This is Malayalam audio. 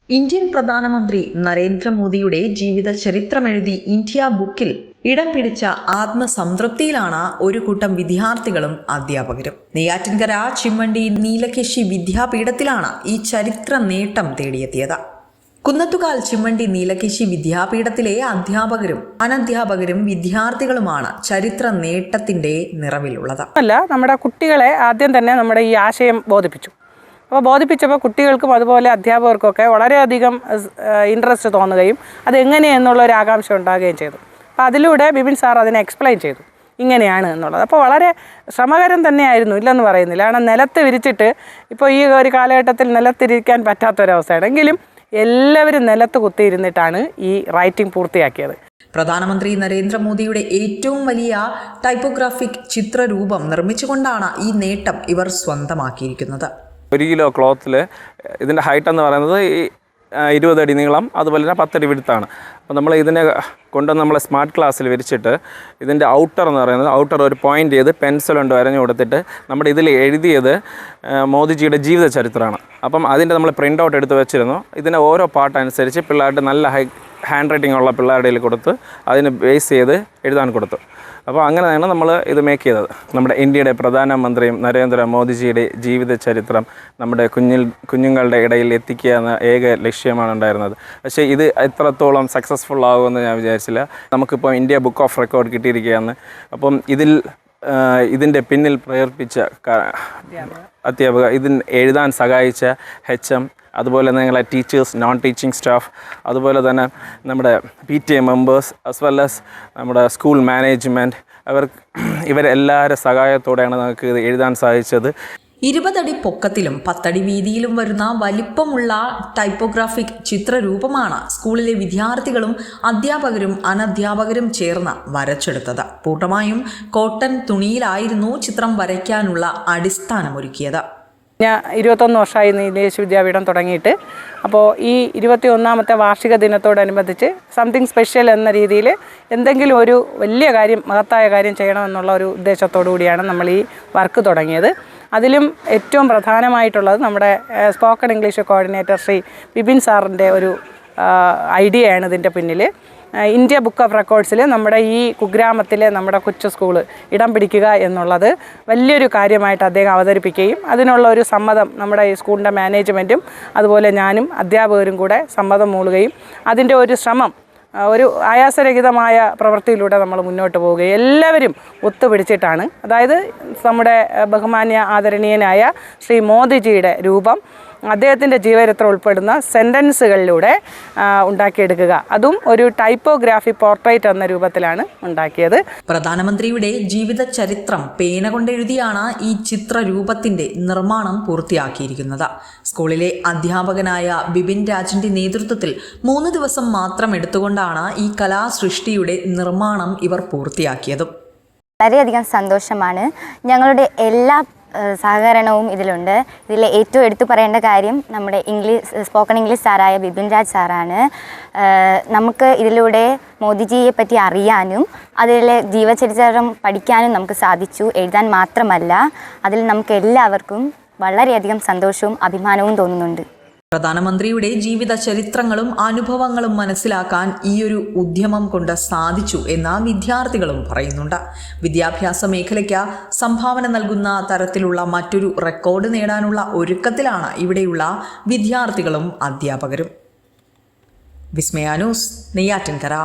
ഇന്ത്യൻ പ്രധാനമന്ത്രി നരേന്ദ്രമോദിയുടെ ജീവിത ചരിത്രമെഴുതി ഇന്ത്യ ബുക്കിൽ ഇടം പിടിച്ച ആത്മസംതൃപ്തിയിലാണ് ഒരു കൂട്ടം വിദ്യാർത്ഥികളും അധ്യാപകരും. നെയ്യാറ്റിൻകര ചിമ്മണ്ടി നീലകേശി വിദ്യാപീഠത്തിലാണ് ഈ ചരിത്ര നേട്ടം തേടിയെത്തിയത്. കുന്നത്തുകാൽ ചിമ്മണ്ടി നീലകേശി വിദ്യാപീഠത്തിലെ അധ്യാപകരും അനധ്യാപകരും വിദ്യാർത്ഥികളുമാണ് ചരിത്ര നേട്ടത്തിന്റെ നിറവിലുള്ളത്. നമ്മുടെ കുട്ടികളെ ആദ്യം തന്നെ നമ്മുടെ ഈ ആശയം ബോധിപ്പിച്ചു. അപ്പോൾ ബോധിപ്പിച്ചപ്പോൾ കുട്ടികൾക്കും അതുപോലെ അധ്യാപകർക്കൊക്കെ വളരെയധികം ഇൻട്രസ്റ്റ് തോന്നുകയും അതെങ്ങനെയെന്നുള്ളൊരു ആകാംക്ഷ ഉണ്ടാകുകയും ചെയ്തു. അപ്പോൾ അതിലൂടെ ബിപിൻ സാർ അതിനെ എക്സ്പ്ലെയിൻ ചെയ്തു, ഇങ്ങനെയാണ് എന്നുള്ളത്. അപ്പോൾ വളരെ ശ്രമകരം തന്നെയായിരുന്നു, ഇല്ലെന്ന് പറയുന്നില്ല. കാരണം നിലത്ത് വിരിച്ചിട്ട് ഇപ്പോൾ ഈ ഒരു കാലഘട്ടത്തിൽ നിലത്തിരിക്കാൻ പറ്റാത്തൊരവസ്ഥയാണ്. എങ്കിലും എല്ലാവരും നിലത്ത് കുത്തിയിരുന്നിട്ടാണ് ഈ റൈറ്റിംഗ് പൂർത്തിയാക്കിയത്. പ്രധാനമന്ത്രി നരേന്ദ്രമോദിയുടെ ഏറ്റവും വലിയ ടൈപ്പോഗ്രാഫിക് ചിത്രരൂപം നിർമ്മിച്ചുകൊണ്ടാണ് ഈ നേട്ടം ഇവർ സ്വന്തമാക്കിയിരിക്കുന്നത്. 1 കിലോ ക്ലോത്തിൽ ഇതിൻ്റെ ഹൈറ്റ് എന്ന് പറയുന്നത് 20 അടി നീളം, അതുപോലെ തന്നെ 10 അടി വിടുത്താണ്. അപ്പോൾ നമ്മൾ ഇതിനെ കൊണ്ട് നമ്മൾ സ്മാർട്ട് ക്ലാസ്സിൽ വിരിച്ചിട്ട് ഇതിൻ്റെ ഔട്ടർ എന്ന് പറയുന്നത് ഔട്ടർ ഒരു പോയിൻ്റ് ചെയ്ത് പെൻസിൽ കൊണ്ട് വരഞ്ഞു കൊടുത്തിട്ട് നമ്മുടെ ഇതിൽ എഴുതിയത് മോദിജിയുടെ ജീവിത ചരിത്രമാണ്. അപ്പം അതിൻ്റെ നമ്മൾ പ്രിൻ്റ് ഔട്ട് എടുത്ത് വെച്ചിരുന്നു. ഇതിൻ്റെ ഓരോ പാർട്ട് അനുസരിച്ച് പിള്ളേരുടെ നല്ല ഹാൻഡ് റൈറ്റിംഗ് ഉള്ള പിള്ളേരുടെ കയ്യിൽ കൊടുത്ത് അതിന് ബേസ് ചെയ്ത് എഴുതാൻ കൊടുത്തു. അപ്പോൾ അങ്ങനെയാണ് നമ്മൾ ഇത് മേക്ക് ചെയ്തത്. നമ്മുടെ ഇന്ത്യയുടെ പ്രധാനമന്ത്രിയും നരേന്ദ്രമോദിജിയുടെ ജീവിത ചരിത്രം നമ്മുടെ കുഞ്ഞുങ്ങളുടെ ഇടയിൽ എത്തിക്കുക എന്ന ഏക ലക്ഷ്യമാണ് ഉണ്ടായിരുന്നത്. പക്ഷേ ഇത് എത്രത്തോളം സക്സസ്ഫുൾ ആകുമെന്ന് ഞാൻ വിചാരിച്ചില്ല. നമുക്കിപ്പോൾ ഇന്ത്യ ബുക്ക് ഓഫ് റെക്കോർഡ് കിട്ടിയിരിക്കുകയാണ്. അപ്പം ഇതിൻ്റെ പിന്നിൽ പ്രേരിപ്പിച്ച അധ്യാപക, ഇതിന് എഴുതാൻ സഹായിച്ച HM, അതുപോലെ തന്നെ ഞങ്ങളെ ടീച്ചേഴ്സ്, നോൺ ടീച്ചിങ് സ്റ്റാഫ്, അതുപോലെ തന്നെ നമ്മുടെ PTA members, as well as നമ്മുടെ സ്കൂൾ മാനേജ്മെൻറ്റ്, ഇവരെല്ലാവരുടെ സഹായത്തോടെയാണ് നമുക്ക് ഇത് എഴുതാൻ സാധിച്ചത്. 20 അടി പൊക്കത്തിലും 10 അടി വീതിയിലും വരുന്ന വലിപ്പമുള്ള ടൈപ്പോഗ്രാഫിക് ചിത്രരൂപമാണ് സ്കൂളിലെ വിദ്യാർത്ഥികളും അധ്യാപകരും അനധ്യാപകരും ചേർന്ന് വരച്ചെടുത്തത്. പൂർണ്ണമായും കോട്ടൺ തുണിയിലായിരുന്നു ചിത്രം വരയ്ക്കാനുള്ള അടിസ്ഥാനമൊരുക്കിയത്. ഞാൻ 21 വർഷമായി നീലകേശി വിദ്യാപീഠം തുടങ്ങിയിട്ട്. അപ്പോൾ ഈ 21ാമത്തെ വാർഷിക ദിനത്തോടനുബന്ധിച്ച് സംതിങ് സ്പെഷ്യൽ എന്ന രീതിയിൽ എന്തെങ്കിലും ഒരു വലിയ കാര്യം, മഹത്തായ കാര്യം ചെയ്യണമെന്നുള്ള ഒരു ഉദ്ദേശത്തോടു കൂടിയാണ് നമ്മൾ ഈ വർക്ക് തുടങ്ങിയത്. അതിലും ഏറ്റവും പ്രധാനമായിട്ടുള്ളത് നമ്മുടെ spoken English coordinator Shri Bipin സാറിൻ്റെ ഒരു ഐഡിയയാണ് ഇതിൻ്റെ പിന്നിൽ. ഇന്ത്യ ബുക്ക് ഓഫ് റെക്കോർഡ്സിൽ നമ്മുടെ ഈ കുഗ്രാമത്തിലെ നമ്മുടെ കൊച്ചു സ്കൂള് ഇടം പിടിക്കുക എന്നുള്ളത് വലിയൊരു കാര്യമായിട്ട് അദ്ദേഹം അവതരിപ്പിക്കുകയും അതിനുള്ള ഒരു സമ്മതം നമ്മുടെ ഈ സ്കൂളിൻ്റെ മാനേജ്മെൻറ്റും അതുപോലെ ഞാനും അധ്യാപകരും കൂടെ സമ്മതം മൂളുകയും അതിൻ്റെ ഒരു ശ്രമം ഒരു ആയാസരഹിതമായ പ്രവൃത്തിയിലൂടെ നമ്മൾ മുന്നോട്ട് പോവുകയും എല്ലാവരും ഒത്തുപിടിച്ചിട്ടാണ്, അതായത് നമ്മുടെ ബഹുമാന്യ ആദരണീയനായ ശ്രീ മോദിജിയുടെ രൂപം അദ്ദേഹത്തിൻ്റെ ജീവചരിത്രം ഉൾപ്പെടുന്ന സെൻറ്റൻസുകളിലൂടെ ഉണ്ടാക്കിയെടുക്കുക. അതും ഒരു ടൈപ്പോഗ്രാഫി പോർട്രേറ്റ് എന്ന രൂപത്തിലാണ് ഉണ്ടാക്കിയത്. പ്രധാനമന്ത്രിയുടെ ജീവിത ചരിത്രം പേന കൊണ്ടെഴുതിയാണ് ഈ ചിത്രരൂപത്തിൻ്റെ നിർമ്മാണം പൂർത്തിയാക്കിയിരിക്കുന്നത്. സ്കൂളിലെ അധ്യാപകനായ ബിപിൻ രാജിൻ്റെ നേതൃത്വത്തിൽ 3 ദിവസം മാത്രം എടുത്തുകൊണ്ടാണ് ഈ കലാസൃഷ്ടിയുടെ നിർമ്മാണം ഇവർ പൂർത്തിയാക്കിയതും. വളരെയധികം സന്തോഷമാണ്. ഞങ്ങളുടെ എല്ലാ സഹകരണവും ഇതിലുണ്ട്. ഇതിൽ ഏറ്റവും എടുത്തു പറയേണ്ട കാര്യം നമ്മുടെ സ്പോക്കൺ ഇംഗ്ലീഷ് സാറായ ബിപിൻ രാജ് സാറാണ്. നമുക്ക് ഇതിലൂടെ മോദിജിയെ പറ്റി അറിയാനും അതിലെ ജീവചരിത്രം പഠിക്കാനും നമുക്ക് സാധിച്ചു. എഴുതാൻ മാത്രമല്ല, അതിൽ നമുക്ക് എല്ലാവർക്കും വളരെയധികം സന്തോഷവും അഭിമാനവും തോന്നുന്നുണ്ട്. പ്രധാനമന്ത്രിയുടെ ജീവിത ചരിത്രങ്ങളും അനുഭവങ്ങളും മനസ്സിലാക്കാൻ ഈയൊരു ഉദ്യമം കൊണ്ട് സാധിച്ചു എന്ന് വിദ്യാർത്ഥികളും പറയുന്നുണ്ട്. വിദ്യാഭ്യാസ മേഖലയ്ക്ക് സംഭാവന നൽകുന്ന തരത്തിലുള്ള മറ്റൊരു റെക്കോർഡ് നേടാനുള്ള ഒരുക്കത്തിലാണ് ഇവിടെയുള്ള വിദ്യാർത്ഥികളും അധ്യാപകരും. വിസ്മയ ന്യൂസ്, നെയ്യാറ്റിൻകര.